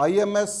IMS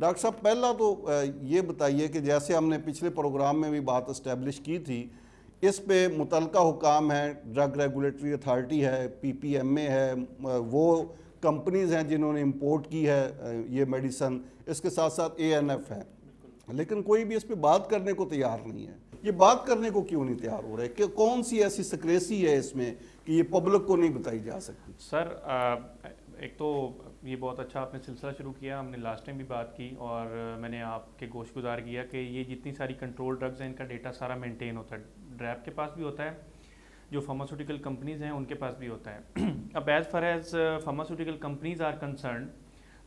doctor صاحب پہلا تو یہ بتائیے کہ جیسے ہم نے پچھلے پروگرام میں بھی بات اسٹیبلش کی تھی، اس پہ متعلقہ حکام ہیں، ڈرگ ریگولیٹری اتھارٹی ہے، پی پی ایم اے ہے، وہ کمپنیز ہیں جنہوں نے امپورٹ کی ہے یہ میڈیسن، اس کے ساتھ ساتھ اے این ایف ہے، لیکن کوئی بھی اس پہ بات کرنے کو تیار نہیں ہے۔ یہ بات کرنے کو کیوں نہیں تیار ہو رہے کہ کون سی ایسی سکریسی ہے اس میں کہ یہ پبلک کو نہیں بتائی جا سکتی؟ سر ایک تو یہ بہت اچھا آپ نے سلسلہ شروع کیا، ہم نے لاسٹ ٹائم بھی بات کی اور میں نے آپ کے گوش گزار کیا کہ یہ جتنی ساری کنٹرول ڈرگز ہیں ان کا ڈیٹا سارا مینٹین ہوتا ہے، ڈریپ کے پاس بھی ہوتا ہے، جو فارماسیوٹیکل کمپنیز ہیں ان کے پاس بھی ہوتا ہے۔ اب as far as pharmaceutical companies are concerned,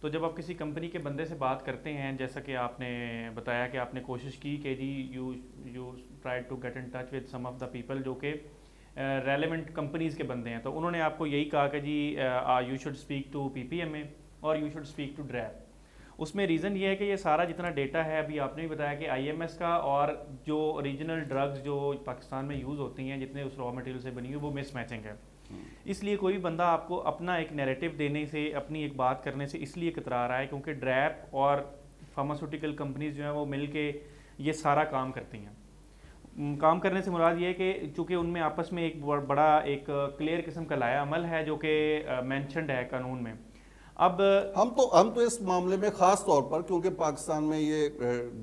تو جب آپ کسی کمپنی کے بندے سے بات کرتے ہیں، جیسا کہ آپ نے بتایا کہ آپ نے کوشش کی کہ جی you try to get in touch with some of the people جو کہ ریلیونٹ کمپنیز کے بندے ہیں، تو انہوں نے آپ کو یہی کہا کہ جی you should speak to P P M A اور you should speak to DRAP. اس میں ریزن یہ ہے کہ یہ سارا جتنا ڈیٹا ہے، ابھی آپ نے بھی بتایا کہ آئی ایم ایس کا اور جو اوریجنل ڈرگز جو پاکستان میں یوز ہوتی ہیں جتنے اس را مٹیریل سے بنی ہوئی، وہ مس میچنگ ہے۔ اس لیے کوئی بھی بندہ آپ کو اپنا ایک نیریٹو دینے سے، اپنی ایک بات کرنے سے اس لیے کترا رہا ہے کیونکہ ڈریپ اور فارماسیوٹیکل کمپنیز جو ہیں وہ مل کے یہ سارا کام کرتی ہیں۔ کام کرنے سے مراد یہ ہے کہ چونکہ ان میں آپس میں ایک بڑا ایک کلیئر قسم کا لائحہ عمل ہے جو کہ مینشنڈ ہے قانون میں۔ اب ہم تو اس معاملے میں خاص طور پر، کیونکہ پاکستان میں یہ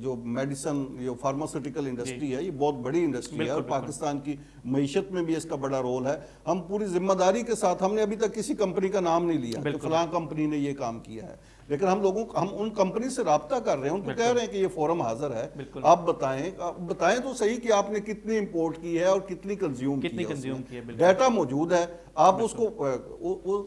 جو میڈیسن، جو فارماسیوٹیکل انڈسٹری ہے، یہ بہت بڑی انڈسٹری ہے اور پاکستان کی معیشت میں بھی اس کا بڑا رول ہے، ہم پوری ذمہ داری کے ساتھ، ہم نے ابھی تک کسی کمپنی کا نام نہیں لیا کہ فلاں کمپنی نے یہ کام کیا ہے، لیکن ہم ان کمپنی سے رابطہ کر رہے ہیں، ان کو کہہ رہے ہیں کہ یہ فورم حاضر ہے، آپ بتائیں تو صحیح کہ آپ نے کتنی امپورٹ کی ہے اور کتنی کنزیوم کی ہے، ڈیٹا موجود ہے، آپ اس کو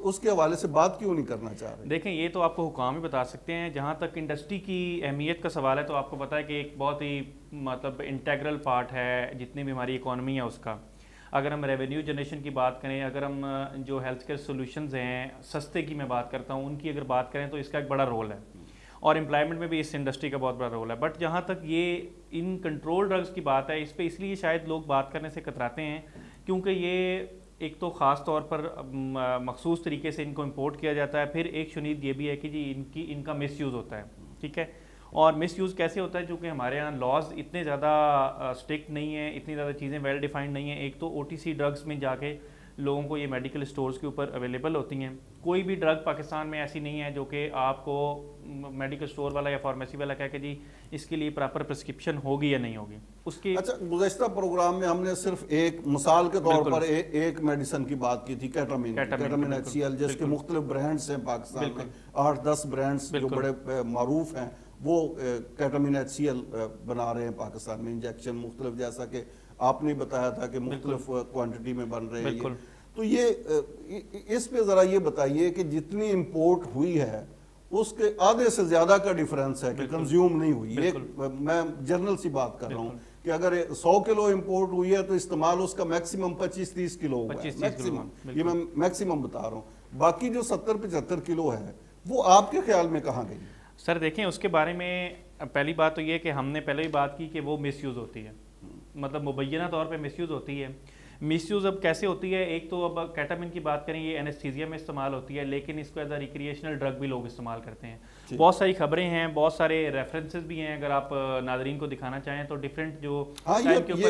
اس کے حوالے سے بات کیوں نہیں کرنا چاہ رہے؟ دیکھیں یہ تو آپ کو حکام ہی بتا سکتے ہیں۔ جہاں تک انڈسٹری کی اہمیت کا سوال ہے تو آپ کو پتہ ہے کہ ایک بہت ہی مطلب انٹیگرل پارٹ ہے جتنی بھی ہماری اکانومی ہے اس کا۔ اگر ہم ریونیو جنریشن کی بات کریں، اگر ہم جو ہیلتھ کیئر سولوشنز ہیں، سستے کی میں بات کرتا ہوں، ان کی اگر بات کریں تو اس کا ایک بڑا رول ہے اور امپلائمنٹ میں بھی اس انڈسٹری کا بہت بڑا رول ہے۔ بٹ جہاں تک یہ ان کنٹرول ڈرگز کی بات ہے، اس پہ اس لیے شاید لوگ بات کرنے سے کتراتے ہیں کیونکہ یہ ایک تو خاص طور پر مخصوص طریقے سے ان کو امپورٹ کیا جاتا ہے، پھر ایک شنید یہ بھی ہے کہ جی ان کا مس یوز ہوتا ہے، ٹھیک ہے۔ اور مس یوز کیسے ہوتا ہے؟ چونکہ ہمارے ہاں لاز اتنے زیادہ اسٹرکٹ نہیں ہیں، اتنی زیادہ چیزیں ویل ڈیفائنڈ نہیں ہیں۔ ایک تو او ٹی سی ڈرگز میں جا کے لوگوں کو یہ میڈیکل اسٹورز کے اوپر اویلیبل ہوتی ہیں، کوئی بھی ڈرگ پاکستان میں ایسی نہیں ہے جو کہ آپ کو میڈیکل اسٹور والا یا فارمیسی والا کہہ کہ جی اس کے لیے پراپر پرسکرپشن ہوگی یا نہیں ہوگی اس کی۔ اچھا، گزشتہ پروگرام میں ہم نے صرف ایک مثال کے طور پر ایک میڈیسن کی بات کی تھی، کیٹامین ایچ سی ایل، جس کے مختلف برانڈز ہیں پاکستان میں، 8-10 برانڈز جو بڑے معروف ہیں، وہ کیٹامین ایچ سی ایل بنا رہے ہیں پاکستان میں، انجیکشن مختلف، جیسا کہ آپ نے بتایا تھا کہ مختلف کوانٹٹی میں بن رہے ہیں۔ تو یہ اس پہ ذرا یہ بتائیے کہ جتنی امپورٹ ہوئی ہے اس کے آدھے سے زیادہ کا ڈیفرنس ہے کہ کنزیوم نہیں ہوئی۔ میں جنرل سی بات کر رہا ہوں کہ اگر 100 کلو امپورٹ ہوئی ہے تو استعمال اس کا میکسیمم 25-30 کلو ہوا ہے، میکسیمم، یہ میں میکسیمم بتا رہا ہوں۔ باقی جو 70-75 کلو ہے وہ آپ کے خیال میں کہاں گئی؟ سر دیکھیں، اس کے بارے میں پہلی بات تو یہ کہ ہم نے پہلے بھی بات کی کہ وہ مس یوز ہوتی ہے، مطلب مبینہ طور پہ مس یوز ہوتی ہے۔ مس یوز اب کیسے ہوتی ہے؟ ایک تو اب کیٹامین کی بات کریں، یہ اینستھیزیا میں استعمال ہوتی ہے، لیکن اس کو ایز اے ریکریشنل ڈرگ بھی لوگ استعمال کرتے ہیں۔ بہت ساری خبریں ہیں، بہت سارے ریفرنسز بھی ہیں، اگر آپ ناظرین کو دکھانا چاہیں تو ڈفرینٹ جو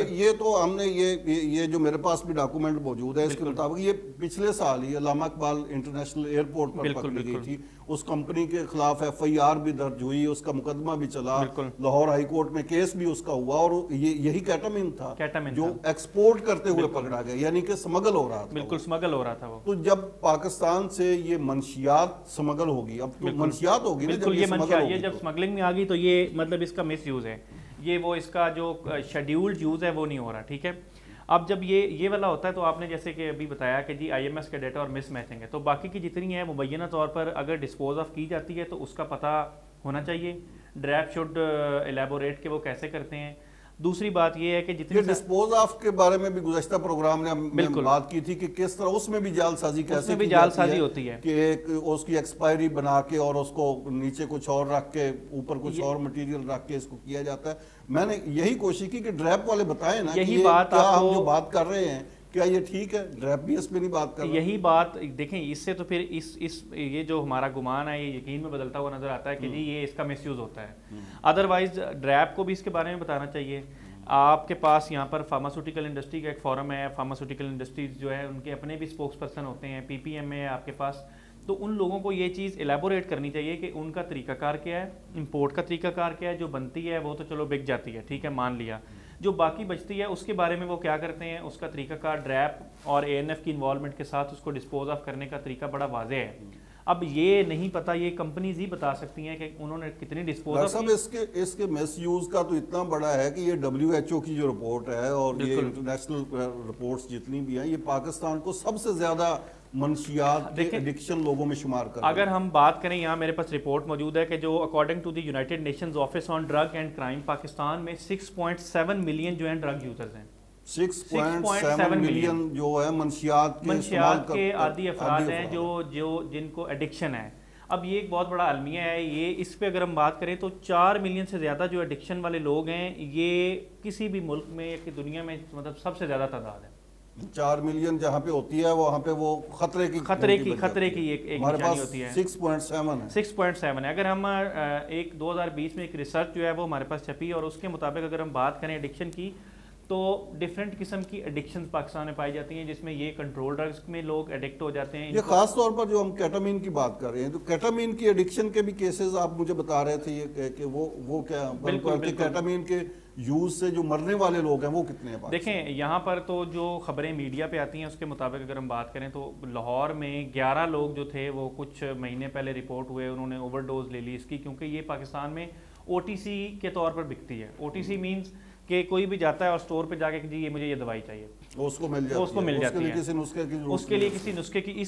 یہ تو ہم نے یہ جو میرے پاس بھی ڈاکومنٹ موجود ہے اس کے مطابق یہ پچھلے سال ہی علامہ اقبال انٹرنیشنل ایئرپورٹ پر پکڑی گئی تھی، اس کمپنی کے خلاف ایف آئی آر بھی درج ہوئی، اس کا مقدمہ بھی چلا، لاہور ہائی کورٹ میں کیس بھی اس کا ہوا، اور یہی کیٹامین تھا جو ایکسپورٹ کرتے ہوئے پکڑا گیا، یعنی کہ سمگل ہو رہا تھا، بالکل سمگل ہو رہا تھا وہ۔ تو جب پاکستان سے یہ منشیات سمگل ہوگی، اب تو منشیات ہوگی، بالکل یہ منشیات، یہ جب سمگلنگ میں آ گئی تو یہ مطلب اس کا مس یوز ہے، یہ وہ اس کا جو شیڈیولڈ یوز ہے وہ نہیں ہو رہا، ٹھیک ہے۔ اب جب یہ والا ہوتا ہے تو آپ نے جیسے کہ ابھی بتایا کہ جی آئی ایم ایس کا ڈیٹا اور مس میچنگ ہے، تو باقی کی جتنی ہے مبینہ طور پر اگر ڈسپوز آف کی جاتی ہے تو اس کا پتہ ہونا چاہیے، ڈریپ شوڈ ایلیبوریٹ کہ وہ کیسے کرتے ہیں۔ دوسری بات یہ ہے کہ جتنی ڈسپوز آف کے بارے میں بھی گزشتہ پروگرام نے بات کی تھی کہ کس طرح اس میں بھی جال سازی کیسے کی جاتی ہوتی ہے، کہ ایک اس کی ایکسپائری بنا کے اور اس کو نیچے کچھ اور رکھ کے اوپر کچھ اور مٹیریل رکھ کے اس کو کیا جاتا ہے۔ میں نے یہی کوشش کی کہ ڈریپ والے بتائیں نا، یہی بات ہم جو بات کر رہے ہیں کیا یہ ٹھیک ہے؟ ڈریپ بھی اس پہ نہیں بات کر رہا؟ یہی بات دیکھیں، اس سے تو پھر یہ جو ہمارا گمان ہے یہ یقین میں بدلتا ہوا نظر آتا ہے کہ جی یہ اس کا مس یوز ہوتا ہے. ادروائز ڈریپ کو بھی اس کے بارے میں بتانا چاہیے. آپ کے پاس یہاں پر فارماسیوٹیکل انڈسٹری کا ایک فورم ہے، فارماسیوٹیکل انڈسٹریز جو ہے ان کے اپنے بھی اسپوکس پرسن ہوتے ہیں، پی پی ایم ہے آپ کے پاس. تو ان لوگوں کو یہ چیز ایلیبوریٹ کرنی چاہیے کہ ان کا طریقہ کار کیا ہے، امپورٹ کا طریقہ کار کیا ہے. جو بنتی ہے وہ تو چلو بک جاتی ہے، ٹھیک ہے مان لیا. جو باقی بچتی ہے اس کے بارے میں وہ کیا کرتے ہیں، اس کا طریقہ کار ڈریپ اور اے این ایف کی انوالومنٹ کے ساتھ اس کو ڈسپوز آف کرنے کا طریقہ بڑا واضح ہے. اب یہ نہیں پتہ، یہ کمپنیز ہی بتا سکتی ہیں کہ انہوں نے کتنی ڈسپوز آف. ڈاکٹر صاحب اس کے مس یوز کا تو اتنا بڑا ہے کہ یہ WHO کی جو رپورٹ ہے اور یہ انٹرنیشنل رپورٹس جتنی بھی ہیں، یہ پاکستان کو سب سے زیادہ منشیات کے ایڈکشن لوگوں میں شمار کر. اگر ہم بات کریں، یہاں میرے پاس رپورٹ موجود ہے کہ جو according to the United Nations Office on Drug and Crime, Pakistan میں 6.7 ملین جو ہیں ڈرگ یوزرز ہیں. 6.7 ملین جو ہے منشیات کے عادی افراد ہیں جو جن کو ایڈکشن ہے. اب یہ ایک بہت بڑا المیہ ہے. یہ اس پہ اگر ہم بات کریں تو 4 ملین سے زیادہ جو ایڈکشن والے لوگ ہیں، یہ کسی بھی ملک میں یا دنیا میں مطلب سب سے زیادہ تعداد ہے. 4 ملین جہاں پہ ہوتی ہے وہاں پہ وہ خطرے کی ایک نشانی ہوتی ہے. 6.7 ہے. اگر ہم 2020 میں ایک ریسرچ جو ہے وہ ہمارے پاس چھپی، اور اس کے مطابق اگر ہم بات کریں ایڈکشن کی تو ڈیفرنٹ قسم کی ایڈکشنز پاکستان میں پائی جاتی ہیں، جس میں یہ کنٹرول ڈرگز میں لوگ ایڈکٹ ہو جاتے ہیں. یہ خاص طور پر جو ہم کیٹامین کی بات کر رہے ہیں، تو کیٹامین کی ایڈکشن کے بھی کیسز آپ مجھے بتا رہے تھے کہ وہ کیا کیٹامین کے یوز سے جو مرنے والے لوگ ہیں وہ کتنے ہیں؟ دیکھیں یہاں پر تو جو خبریں میڈیا پہ آتی ہیں اس کے مطابق اگر ہم بات کریں تو لاہور میں 11 لوگ جو تھے وہ کچھ مہینے پہلے رپورٹ ہوئے، انہوں نے اوور ڈوز لے لی اس کی، کیونکہ یہ پاکستان میں OTC کے طور پر بکتی ہے. OTC مینز کہ کوئی بھی جاتا ہے اور سٹور پہ جا کے جی یہ مجھے یہ دوائی چاہیے، اس کو مل جاتی ہے. اس کے لیے کسی نسخے کی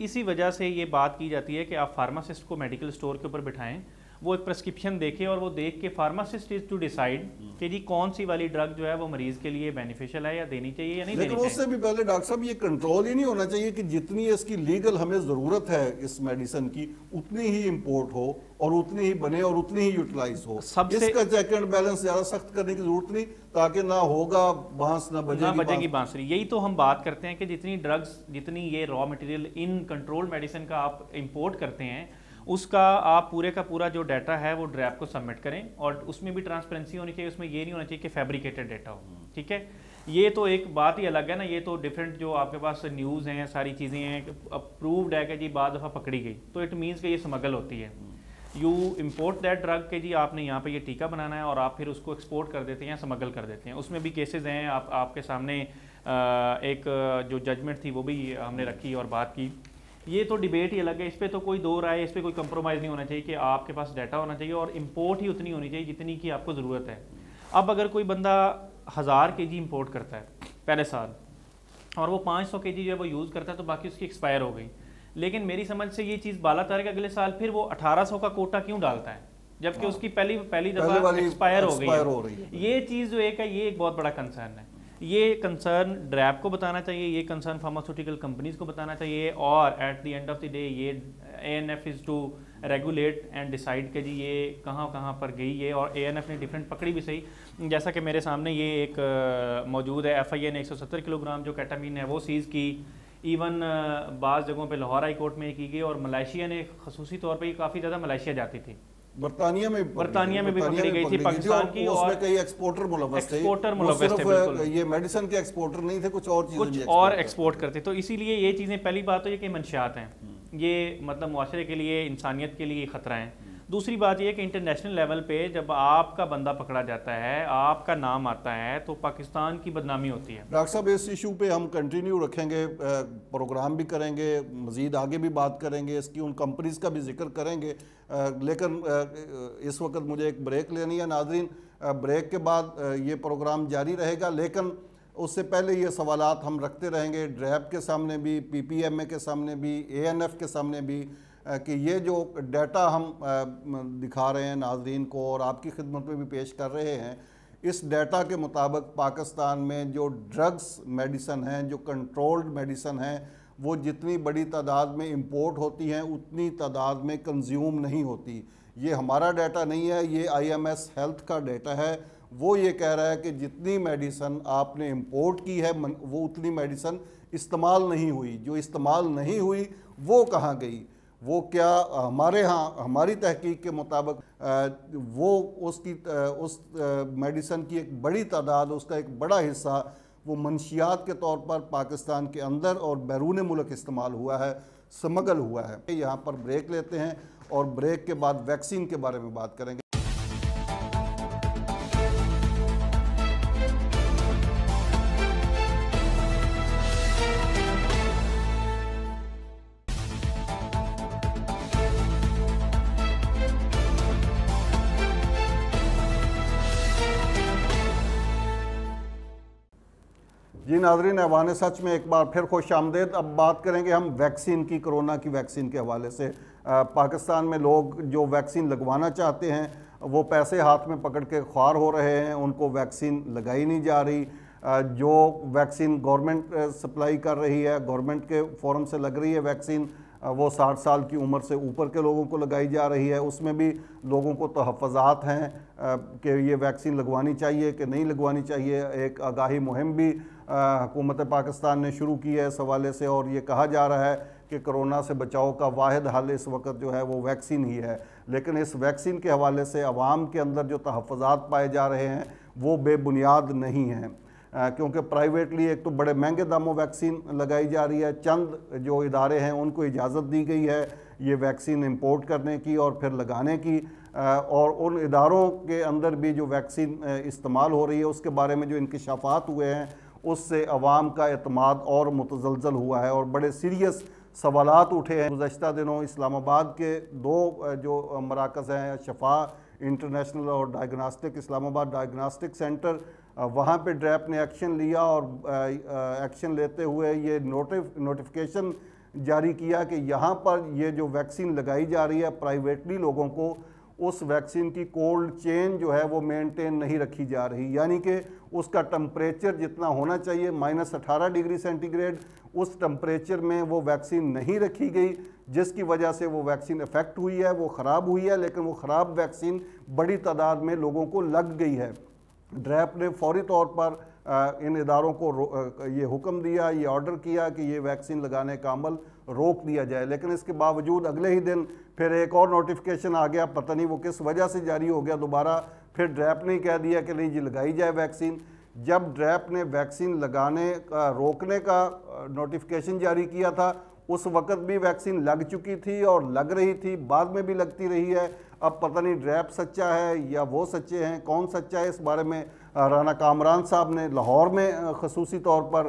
اسی وجہ سے یہ بات کی جاتی ہے کہ آپ فارماسسٹ کو میڈیکل سٹور کے اوپر بٹھائیں، وہ ایک پرسکرپشن دیکھے اور وہ دیکھ کے فارماسسٹ از ٹو ڈیسائیڈ کہ جی کون سی والی ڈرگ جو ہے وہ مریض کے لیے بینیفیشل ہے یا دینی چاہیے یا نہیں دینی چاہیے. لیکن اس سے بھی پہلے ڈاکٹر صاحب یہ کنٹرول ہی نہیں ہونا چاہیے کہ جتنی اس کی لیگل ہمیں ضرورت ہے اس میڈیسن کی اتنی ہی امپورٹ ہو اور اتنی ہی بنے اور اتنی ہی یوٹیلائز ہو. اس کا چیک اینڈ بیلنس زیادہ سخت کرنے کی ضرورت نہیں، تاکہ نہ ہوگا بانس نہ بجے گی بانسری. یہی تو ہم بات کرتے ہیں کہ جتنی ڈرگز، جتنی یہ raw material in control medicine کا آپ امپورٹ کرتے ہیں، اس کا آپ پورے کا پورا جو ڈیٹا ہے وہ ڈریپ کو سبمٹ کریں، اور اس میں بھی ٹرانسپیرنسی ہونی چاہیے. اس میں یہ نہیں ہونا چاہیے کہ فیبریکیٹڈ ڈیٹا ہو. ٹھیک ہے، یہ تو ایک بات ہی الگ ہے نا. یہ تو ڈیفرنٹ جو آپ کے پاس نیوز ہیں، ساری چیزیں ہیں، اپرووڈ ہے کہ جی بعض دفعہ پکڑی گئی تو اٹ مینس کہ یہ سمگل ہوتی ہے. یو امپورٹ دیٹ ڈرگ کہ جی آپ نے یہاں پہ یہ ٹیکہ بنانا ہے اور آپ پھر اس کو ایکسپورٹ کر دیتے ہیں، سمگل کر دیتے ہیں. اس میں بھی کیسز ہیں، آپ کے سامنے ایک جو ججمنٹ تھی وہ بھی ہم نے رکھی اور بات کی. یہ تو ڈیبیٹ ہی الگ ہے، اس پہ تو کوئی دو رائے، اس پہ کوئی کمپرومائز نہیں ہونا چاہیے کہ آپ کے پاس ڈیٹا ہونا چاہیے اور امپورٹ ہی اتنی ہونی چاہیے جتنی کی آپ کو ضرورت ہے. اب اگر کوئی بندہ 1000 kg امپورٹ کرتا ہے پہلے سال اور وہ 500 kg جو ہے وہ یوز کرتا ہے تو باقی اس کی ایکسپائر ہو گئی، لیکن میری سمجھ سے یہ چیز بالا تر ہے کہ اگلے سال پھر وہ 1800 کا کوٹا کیوں ڈالتا ہے جبکہ اس کی پہلی دفعہ ایکسپائر ہو گئی. یہ چیز جو ایک ہے یہ ایک بہت بڑا کنسرن ہے. یہ کنسرن ڈریپ کو بتانا چاہیے، یہ کنسرن فارماسیوٹیکل کمپنیز کو بتانا چاہیے، اور at the end of the day یہ ANF is to regulate and decide کہ جی یہ کہاں پر گئی ہے. اور ANF نے ڈیفرنٹ پکڑی بھی صحیح، جیسا کہ میرے سامنے یہ ایک موجود ہے. FIA نے 170 کلو گرام جو کیٹامین ہے وہ سیز کی. ایون بعض جگہوں پہ لاہور ہائی کورٹ میں کی گئی، اور ملائیشیا نے خصوصی طور پہ یہ کافی زیادہ ملائیشیا جاتی تھی. برطانیہ میں بھی پکڑی گئی تھی پاکستان کی، اور اس میں کئی ایکسپورٹر ملوث تھے. یہ میڈیسن کے ایکسپورٹر نہیں تھے، کچھ اور ایکسپورٹ کرتے. تو اسی لیے یہ چیزیں پہلی بات تو یہ کہ منشیات ہیں، یہ مطلب معاشرے کے لیے، انسانیت کے لیے خطرہ ہیں. دوسری بات یہ کہ انٹرنیشنل لیول پہ جب آپ کا بندہ پکڑا جاتا ہے، آپ کا نام آتا ہے، تو پاکستان کی بدنامی ہوتی ہے. ڈاکٹر صاحب اس ایشو پہ ہم کنٹینیو رکھیں گے، پروگرام بھی کریں گے، مزید آگے بھی بات کریں گے، اس کی ان کمپنیز کا بھی ذکر کریں گے، لیکن اس وقت مجھے ایک بریک لینی ہے. ناظرین، بریک کے بعد یہ پروگرام جاری رہے گا، لیکن اس سے پہلے یہ سوالات ہم رکھتے رہیں گے ڈریپ کے سامنے بھی، PPMA کے سامنے بھی، ANF کے سامنے بھی، کہ یہ جو ڈیٹا ہم دکھا رہے ہیں ناظرین کو اور آپ کی خدمت میں بھی پیش کر رہے ہیں، اس ڈیٹا کے مطابق پاکستان میں جو ڈرگز میڈیسن ہیں، جو کنٹرولڈ میڈیسن ہیں، وہ جتنی بڑی تعداد میں امپورٹ ہوتی ہیں اتنی تعداد میں کنزیوم نہیں ہوتی. یہ ہمارا ڈیٹا نہیں ہے، یہ IMS ہیلتھ کا ڈیٹا ہے، وہ یہ کہہ رہا ہے کہ جتنی میڈیسن آپ نے امپورٹ کی ہے وہ اتنی میڈیسن استعمال نہیں ہوئی، جو استعمال نہیں ہوئی وہ کہاں گئی، وہ کیا ہمارے ہاں ہماری تحقیق کے مطابق وہ اس میڈیسن کی ایک بڑی تعداد، اس کا ایک بڑا حصہ وہ منشیات کے طور پر پاکستان کے اندر اور بیرون ملک استعمال ہوا ہے، سمگل ہوا ہے۔ یہاں پر بریک لیتے ہیں اور بریک کے بعد ویکسین کے بارے میں بات کریں گے۔ جی ناظرین، ایوان سچ میں ایک بار پھر خوش آمدید۔ اب بات کریں گے ہم ویکسین کی، کرونا کی ویکسین کے حوالے سے۔ پاکستان میں لوگ جو ویکسین لگوانا چاہتے ہیں وہ پیسے ہاتھ میں پکڑ کے خوار ہو رہے ہیں، ان کو ویکسین لگائی نہیں جا رہی۔ جو ویکسین گورنمنٹ سپلائی کر رہی ہے، گورنمنٹ کے فورم سے لگ رہی ہے ویکسین، وہ 60 سال کی عمر سے اوپر کے لوگوں کو لگائی جا رہی ہے۔ اس میں بھی لوگوں کو تحفظات ہیں کہ یہ ویکسین لگوانی چاہیے کہ نہیں لگوانی چاہیے۔ ایک آگاہی مہم بھی حکومت پاکستان نے شروع کی ہے اس حوالے سے، اور یہ کہا جا رہا ہے کہ کرونا سے بچاؤ کا واحد حل اس وقت جو ہے وہ ویکسین ہی ہے۔ لیکن اس ویکسین کے حوالے سے عوام کے اندر جو تحفظات پائے جا رہے ہیں وہ بے بنیاد نہیں ہیں، کیونکہ پرائیویٹلی ایک تو بڑے مہنگے داموں ویکسین لگائی جا رہی ہے۔ چند جو ادارے ہیں ان کو اجازت دی گئی ہے یہ ویکسین امپورٹ کرنے کی اور پھر لگانے کی، اور ان اداروں کے اندر بھی جو ویکسین استعمال ہو رہی ہے اس کے بارے میں جو انکشافات ہوئے ہیں اس سے عوام کا اعتماد اور متزلزل ہوا ہے اور بڑے سیریس سوالات اٹھے ہیں۔ گزشتہ دنوں اسلام آباد کے 2 جو مراکز ہیں، شفا انٹرنیشنل اور ڈائگناسٹک، اسلام آباد ڈائگناسٹک سینٹر، وہاں پہ ڈریپ نے ایکشن لیا اور ایکشن لیتے ہوئے یہ نوٹیفیکیشن جاری کیا کہ یہاں پر یہ جو ویکسین لگائی جا رہی ہے پرائیویٹلی لوگوں کو، اس ویکسین کی کولڈ چین جو ہے وہ مینٹین نہیں رکھی جا رہی، یعنی کہ اس کا ٹمپریچر جتنا ہونا چاہیے -18 ڈگری سینٹی گریڈ، اس ٹمپریچر میں وہ ویکسین نہیں رکھی گئی، جس کی وجہ سے وہ ویکسین افیکٹ ہوئی ہے، وہ خراب ہوئی ہے۔ لیکن وہ خراب ویکسین بڑی تعداد میں لوگوں کو لگ گئی ہے۔ ڈریپ نے فوری طور پر ان اداروں کو یہ حکم دیا، یہ آرڈر کیا کہ یہ ویکسین لگانے کا عمل روک دیا جائے، لیکن اس کے باوجود اگلے ہی دن پھر ایک اور نوٹیفیکیشن آ گیا، پتہ نہیں وہ کس وجہ سے جاری ہو گیا دوبارہ، پھر ڈریپ نے کہہ دیا کہ نہیں جی لگائی جائے ویکسین۔ جب ڈریپ نے ویکسین لگانے کا روکنے کا نوٹیفیکیشن جاری کیا تھا اس وقت بھی ویکسین لگ چکی تھی اور لگ رہی تھی، بعد میں بھی لگتی رہی ہے۔ اب پتہ نہیں ڈریپ سچا ہے یا وہ سچے ہیں، کون سچا ہے، اس بارے میں رانا کامران صاحب نے لاہور میں خصوصی طور پر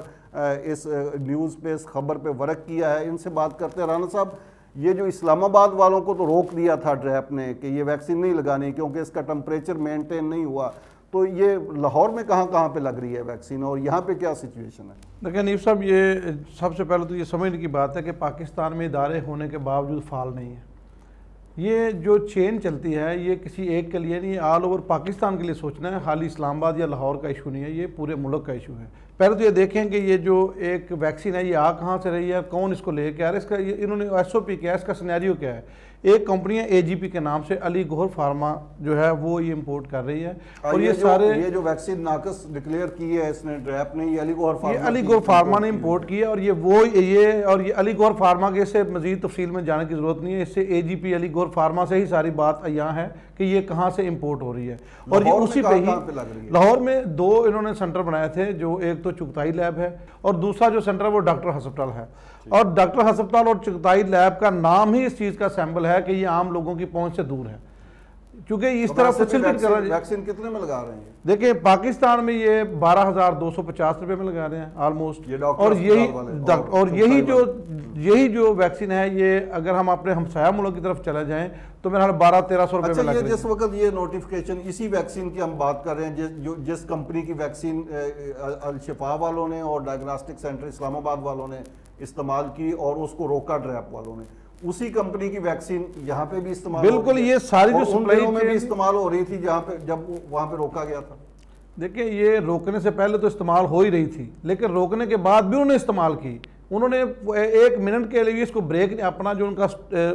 اس نیوز پہ، اس خبر پہ ورک کیا ہے۔ ان سے بات کرتے ہیں۔ رانا صاحب، یہ جو اسلام آباد والوں کو تو روک دیا تھا ڈریپ نے کہ یہ ویکسین نہیں لگانی کیونکہ اس کا ٹمپریچر مینٹین نہیں ہوا، تو یہ لاہور میں کہاں پہ لگ رہی ہے ویکسین اور یہاں پہ کیا سچویشن ہے؟ دیکھیں نیف صاحب، یہ سب سے پہلے تو یہ سمجھنے کی بات ہے کہ پاکستان میں ادارے ہونے کے باوجود فعال نہیں ہے۔ یہ جو چین چلتی ہے یہ کسی ایک کے لیے نہیں ہے، آل اوور پاکستان کے لیے سوچنا ہے، خالی اسلام آباد یا لاہور کا ایشو نہیں ہے، یہ پورے ملک کا ایشو ہے۔ پہلے تو یہ دیکھیں کہ یہ جو ایک ویکسین ہے یہ آ کہاں سے رہی ہے، کون اس کو لے کے آ رہا ہے، اس کا انہوں نے ایس او پی کیا ہے، اس کا سینیریو کیا ہے۔ ایک کمپنی ہے اے جی پی کے نام سے، علی گوہر فارما جو ہے وہ یہ امپورٹ کر رہی ہے، اور یہ سارے یہ جو ویکسین ناقص ڈکلیئر کی ہے اس نے ڈریپ نے، یہ علی گوہر فارما نے امپورٹ کی ہے، اور یہ علی گوہر فارما کے، اس سے مزید تفصیل میں جانے کی ضرورت نہیں ہے، اس سے اے جی پی علی گوہر فارما سے ہی ساری بات یہاں ہے کہ یہ کہاں سے امپورٹ ہو رہی ہے۔ اور یہ اسی پہ ہی لاہور میں 2 انہوں نے سینٹر بنائے تھے، جو ایک تو چغتائی لیب ہے اور دوسرا جو سینٹر ہے وہ ڈاکٹر ہسپتال ہے، اور ڈاکٹر ہسپتال اور چغتائی لیب کا نام ہی اس چیز کا سیمبل ہے کہ یہ عام لوگوں کی پہنچ سے دور ہے، کیونکہ اس طرح فیسلٹیٹ کر رہے ہیں۔ ویکسین کتنے میں لگا رہے ہیں؟ دیکھیں پاکستان میں یہ 12,250 روپے میں لگا رہے ہیں آلموسٹ، اور یہی جو ویکسین ہے یہ اگر ہم اپنے ہمسایہ ملک کی طرف چلے جائیں تو میرا 1200-1300 روپے میں لگ رہے ہیں۔ جس وقت یہ نوٹیفیکیشن اسی ویکسین کی ہم بات کر رہے ہیں، جس کمپنی کی ویکسین الشفا والوں نے اور ڈائگناسٹک سینٹر اسلام آباد والوں نے استعمال کی اور اس کو روکا ڈریپ والوں نے، اسی کمپنی کی ویکسین یہاں پہ بھی استعمال بالکل یہ ساری جو سپلائی میں بھی استعمال ہو رہی تھی جب وہاں پہ روکا گیا تھا۔ دیکھیں یہ روکنے سے پہلے تو استعمال ہو ہی رہی تھی، لیکن روکنے کے بعد بھی انہوں نے استعمال کی، انہوں نے 1 منٹ کے لیے اس کو بریک، اپنا جو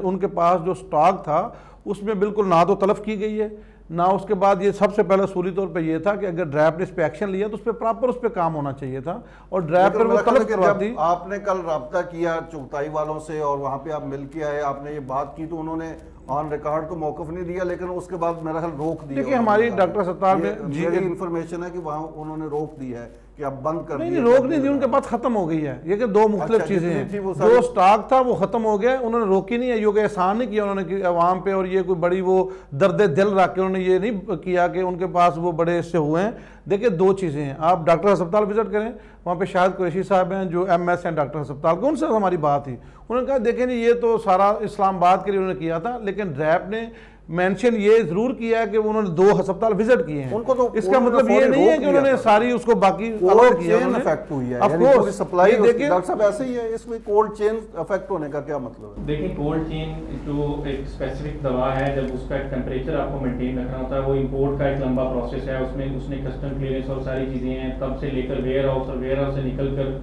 ان کے پاس جو سٹاک تھا اس میں بالکل نہ تو تلف کی گئی ہے، نہ اس کے بعد یہ سب سے پہلے اصولی طور پہ یہ تھا کہ اگر ڈرائیو نے اس پہ ایکشن لیا تو اس پہ پراپر اس پہ کام ہونا چاہیے تھا، اور ڈرائیو پر وہ طلب کرواتی. آپ نے کل رابطہ کیا چغتائی والوں سے اور وہاں پہ آپ مل کے آئے، آپ نے یہ بات کی تو انہوں نے آن ریکارڈ تو موقف نہیں دیا، لیکن اس کے بعد میرا خیال روک دیا. دیکھیں ہماری ڈاکٹر ستار نے میری انفارمیشن ہے کہ وہاں انہوں نے روک دی ہے کہ اب بند کر دیا. نہیں روک نہیں دی، ان کے پاس ختم ہو گئی ہے. یہ کہ دو مختلف چیزیں ہیں. جو سٹاک تھا وہ ختم ہو گیا، انہوں نے روکی نہیں ہے. یہ کہ احسان نہیں کیا انہوں نے عوام پہ، اور یہ کوئی بڑی وہ درد دل رکھ کے انہوں نے یہ نہیں کیا کہ ان کے پاس وہ بڑے اس سے ہوئے ہیں. دیکھیں دو چیزیں ہیں، آپ ڈاکٹر ہسپتال وزٹ کریں، وہاں پہ شاہد قریشی صاحب ہیں جو ایم ایس ہیں ڈاکٹر ہسپتال کے، ان سے ہماری بات تھی. انہوں نے کہا دیکھیں جی یہ تو سارا اسلام آباد کے لیے انہوں نے کیا تھا، لیکن ریپ نے مینشن یہ ضرور کیا ہے کہ انہوں نے 2 ہسپتال وزٹ کیے ہیں. اس کا مطلب یہ نہیں ہے کہ انہوں نے ساری اس کو باقی کولڈ چین افیکٹ ہوئی ہے، یعنی پوری سپلائی. ڈاکٹر صاحب ایسے ہی ہے، اس میں کولڈ چین افیکٹ ہونے کا کیا مطلب ہے؟ دیکھیں کولڈ چین جو ایک اسپیسیفک دوا ہے، جب اس کا ایک ٹیمپریچر آپ کو مینٹین رکھنا ہوتا ہے، وہ امپورٹ کا ایک لمبا پروسیس ہے. اس نے کسٹم کلیئرنس اور ساری چیزیں ہیں، تب سے لے کر ویئر ہاؤس، اور ویئر ہاؤس سے نکل کر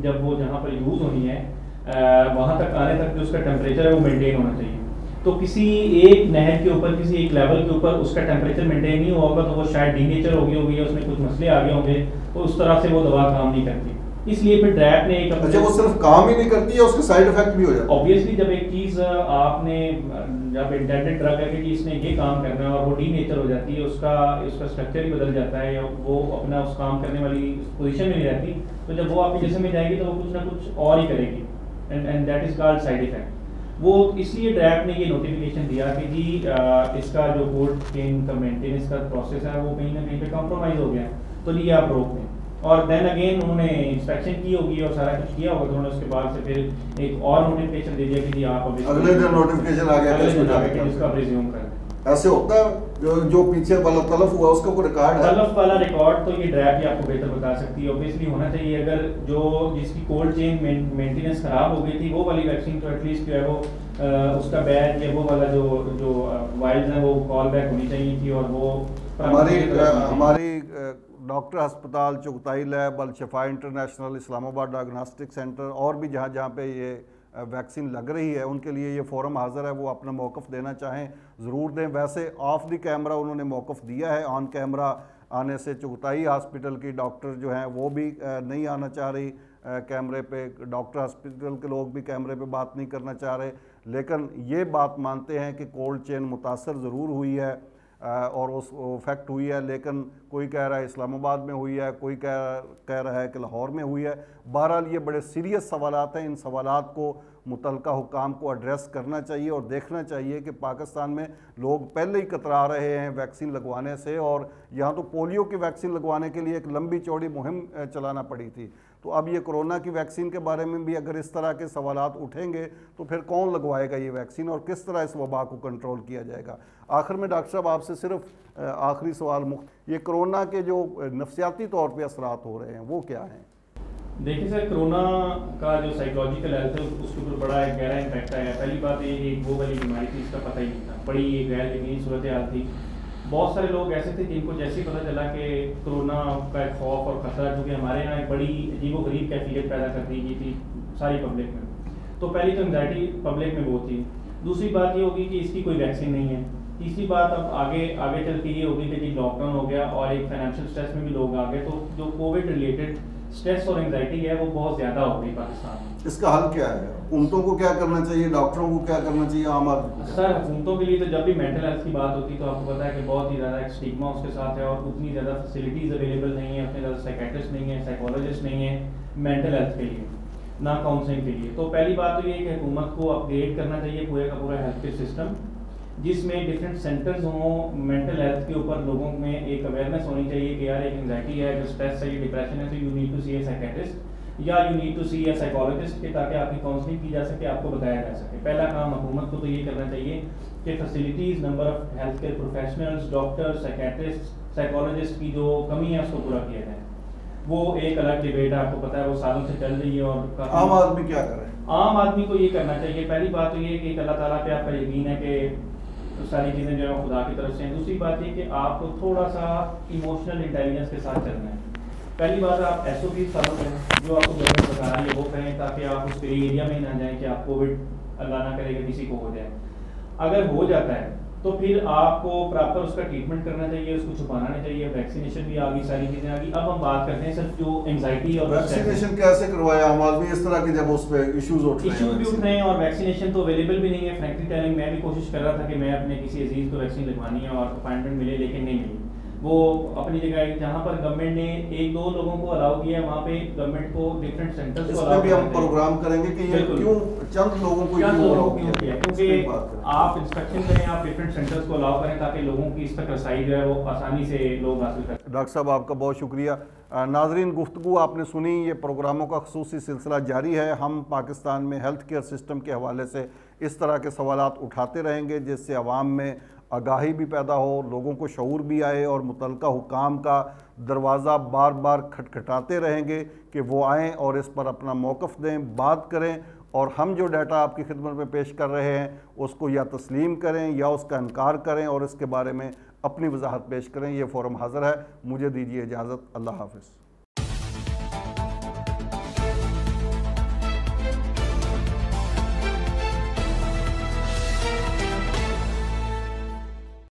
جب وہ جہاں پر یوز ہونی ہے وہاں تک آنے تک جو اس کا ٹیمپریچر ہے وہ مینٹین ہونا چاہیے. تو کسی ایک نہر کے اوپر، کسی ایک لیول کے اوپر اس کا ٹیمپریچر مینٹین نہیں ہوگا تو وہ شاید ڈی نیچر ہو گئی ہوگی یا اس میں کچھ مسئلے آ گئے ہوں گے، تو اس طرح سے وہ دوا کام نہیں کرتی. اس لیے پھر ڈریپ نے ایک اچھا وہ صرف کام ہی نہیں کرتی ہے، اس کے سائیڈ افیکٹ بھی ہو جاتے ہیں. اوبویسلی جب ایک چیز آپ نے جب انٹینڈڈ ڈرگ ہے کہ اس نے یہ کام کرنا ہے اور وہ ڈی نیچر ہو جاتی ہے، اس کا اسٹرکچر ہی بدل جاتا ہے یا وہ اپنا اس کام کرنے والی پوزیشن میں نہیں رہتی، تو جب وہ آپ کے جسم میں جائے گی تو وہ کچھ نہ کچھ اور ہی کرے گی، and that is called side effect. وہ اس لیے ڈریپ نے یہ نوٹیفیکیشن دیا کہ جی اس کا جو کولڈ چین کا مینٹیننس کا پروسیس ہے وہ کہیں نہ کہیں پہ کمپرومائز ہو گیا، تو یہ آپ روک دیں. اور دین اگین انہوں نے انسپیکشن کی ہوگی اور سارا کچھ کیا ہوگا، تو انہوں نے اس کے بعد سے پھر ایک اور نوٹیفیکیشن دے دیا کہ جی آپ اگلے دن نوٹیفیکیشن آ گیا جس کا آپ ریزیوم کریں. ایسے ہوتا ہے جو پیچھے والا تلف ہوا اس کا کوئی ریکارڈ ہے؟ تلف والا ریکارڈ تو یہ ڈریپ ہی آپ کو بہتر بتا سکتی ہے. اوبیسلی ہونا چاہیے. اگر جو جس کی کولڈ چین مینٹیننس خراب ہو گئی تھی وہ والی ویکسین تو ایٹ لیسٹ جو ہے وہ اس کا بیچ یا وہ والا جو وائلز ہیں وہ کال بیک ہونی چاہیے تھی. اور وہ ہماری ڈاکٹر ہسپتال، چغتائی لیب، الشفا انٹرنیشنل، اسلام آباد ڈائگنوسٹک سینٹر اور بھی جہاں پہ یہ ویکسین لگ رہی ہے ان کے لیے یہ فورم حاضر ہے. وہ اپنا موقف دینا چاہیں ضرور دیں. ویسے آف دی کیمرہ انہوں نے موقف دیا ہے، آن کیمرہ آنے سے چغتائی ہاسپٹل کی ڈاکٹر جو ہیں وہ بھی نہیں آنا چاہ رہی کیمرے پہ، ڈاکٹر ہاسپٹل کے لوگ بھی کیمرے پہ بات نہیں کرنا چاہ رہے، لیکن یہ بات مانتے ہیں کہ کولڈ چین متاثر ضرور ہوئی ہے اور اس افیکٹ ہوئی ہے. لیکن کوئی کہہ رہا ہے اسلام آباد میں ہوئی ہے، کوئی کہہ رہا ہے کہ لاہور میں ہوئی ہے. بہرحال یہ بڑے سیریس سوالات ہیں. ان سوالات کو متعلقہ حکام کو ایڈریس کرنا چاہیے اور دیکھنا چاہیے کہ پاکستان میں لوگ پہلے ہی کترا رہے ہیں ویکسین لگوانے سے، اور یہاں تو پولیو کی ویکسین لگوانے کے لیے ایک لمبی چوڑی مہم چلانا پڑی تھی. تو اب یہ کرونا کی ویکسین کے بارے میں بھی اگر اس طرح کے سوالات اٹھیں گے تو پھر کون لگوائے گا یہ ویکسین اور کس طرح اس وبا کو کنٹرول کیا جائے گا. آخر میں ڈاکٹر صاحب آپ سے صرف آخری سوال، یہ کرونا کے جو نفسیاتی طور پہ اثرات ہو رہے ہیں وہ کیا ہیں؟ دیکھیں سر، کرونا کا جو سائیکولوجیکل ہیلتھ ہے اس کے اوپر بڑا ایک گہرا امپیکٹ آیا. پہلی بات یہ وہ والی بیماری تھی اس کا پتہ ہی نہیں تھا، بڑی ایک غیر یقینی صورتحال تھی. بہت سارے لوگ ایسے تھے جن کو جیسے ہی پتہ چلا کہ کرونا کا ایک خوف اور خطرہ کیونکہ ہمارے یہاں ایک بڑی عجیب و غریب کیفیت پیدا کر دی گئی تھی ساری پبلک میں. تو پہلی تو انگزائٹی پبلک میں وہ تھی. دوسری بات یہ ہوگی کہ اس کی کوئی ویکسین نہیں ہے. تیسری بات اب آگے چل کے یہ ہوگی کہ جی لاک ڈاؤن ہو گیا اور ایک فائنینشیل اسٹریس میں بھی لوگ آ گئے، تو جو کووڈ ریلیٹڈ اسٹریس اور انگزائٹی ہے وہ بہت زیادہ ہو گئی پاکستان میں. اس کا حل کیا ہے؟ حکومتوں کو کیا کرنا چاہیے، ڈاکٹروں کو کیا کرنا چاہیے، عام آدمی کو؟ سر حکومتوں کے لیے تو جب بھی مینٹل ہیلتھ کی بات ہوتی ہے تو آپ کو پتا ہے کہ بہت ہی زیادہ ایک اسٹیگما اس کے ساتھ ہے اور اتنی زیادہ فیسلٹیز اویلیبل نہیں ہیں، اتنے زیادہ سائیکیٹرسٹ نہیں ہیں، سائیکالوجسٹ نہیں ہیں مینٹل ہیلتھ کے لیے، نہ کاؤنسلنگ کے لیے. تو پہلی بات تو یہ کہ حکومت کو اپ گریڈ کرنا چاہیے پورے کا پورا ہیلتھ کیئر سسٹم، جس میں ڈفرینٹ سینٹرز ہوں مینٹل ہیلتھ کے اوپر. لوگوں میں ایک اویئرنیس ہونی چاہیے کہ یار ایک انگزائٹی ہے، اگر اسٹریس ہے، یہ ڈپریشن ہے، تو you need to see a psychiatrist یا you need to see a psychologist کہ تاکہ آپ کی کاؤنسلنگ کی جا سکے، آپ کو بتایا جا سکے. پہلا کام حکومت کو تو یہ کرنا چاہیے کہ facilities, number of health care professionals, doctor, psychiatrist, psychologist کی جو کمی ہے اس کو پورا کیا جائے. وہ ایک الگ ڈبیٹ ہے، آپ کو پتا ہے وہ سالوں سے چل رہی ہے. اور عام آدمی کیا کرے؟ عام آدمی کو یہ کرنا چاہیے، پہلی بات تو یہ کہ اللہ تعالیٰ پہ آپ کا یقین ہے کہ ساری چیزیں جو ہے خدا کی طرف سے ہیں. دوسری بات یہ کہ آپ کو تھوڑا سا ایموشنل انٹیلیجنس کے ساتھ چلنا ہے. پہلی بات آپ ایس او پی فالو کریں، جو آپ کو گورنمنٹ بتا رہی ہے وہ کریں تاکہ آپ اس گرے ایریا میں نہ جائیں کہ آپ کووڈ اللہ نہ کرے کہ کسی کو ہو جائے. اگر ہو جاتا ہے تو پھر آپ کو پراپر اس کا ٹریٹمنٹ کرنا چاہیے, اس کو چھپانا نہیں چاہیے. ویکسینیشن بھی آ گئی, ساری چیزیں آ گئی. اب ہم بات کرتے ہیں صرف جو انگزائٹی اور ویکسینیشن کیسے کروایا عام آدمی اس طرح کے جب اس پہ ایشوز بھی اٹھ رہے ہیں, اور ویکسینیشن تو اویلیبل بھی نہیں ہے. فرینکلی ٹیلنگ میں بھی کوشش کر رہا تھا کہ میں اپنے کسی عزیز کو ویکسین لگوانی ہے اور اپائنٹمنٹ ملے, لیکن نہیں ملی. وہ اپنی جگہ جہاں پر گورنمنٹ نے 1-2 لوگوں کو الاؤ کیا ہے, وہاں پہ گورنمنٹ کو ڈفرینٹ سینٹرز کو الاؤ بھی ہم پروگرام کریں گے کہ یہ کیوں چند لوگوں کو الاؤ کیا, کیونکہ آپ انسٹرکشن کریں, آپ ڈفرینٹ سینٹرز کو الاؤ کریں تاکہ لوگوں کی اس تک رسائی جو ہے وہ آسانی سے لوگ حاصل کریں. ڈاکٹر صاحب آپ کا بہت شکریہ. ناظرین, گفتگو آپ نے سنی, یہ پروگراموں کا خصوصی سلسلہ جاری ہے. ہم پاکستان میں ہیلتھ کیئر سسٹم کے حوالے سے اس طرح کے سوالات اٹھاتے رہیں گے جس سے عوام میں آگاہی بھی پیدا ہو, لوگوں کو شعور بھی آئے, اور متعلقہ حکام کا دروازہ بار بار کھٹکھٹاتے رہیں گے کہ وہ آئیں اور اس پر اپنا موقف دیں, بات کریں, اور ہم جو ڈیٹا آپ کی خدمت میں پیش کر رہے ہیں اس کو یا تسلیم کریں یا اس کا انکار کریں اور اس کے بارے میں اپنی وضاحت پیش کریں. یہ فورم حاضر ہے. مجھے دیجیے اجازت. اللہ حافظ.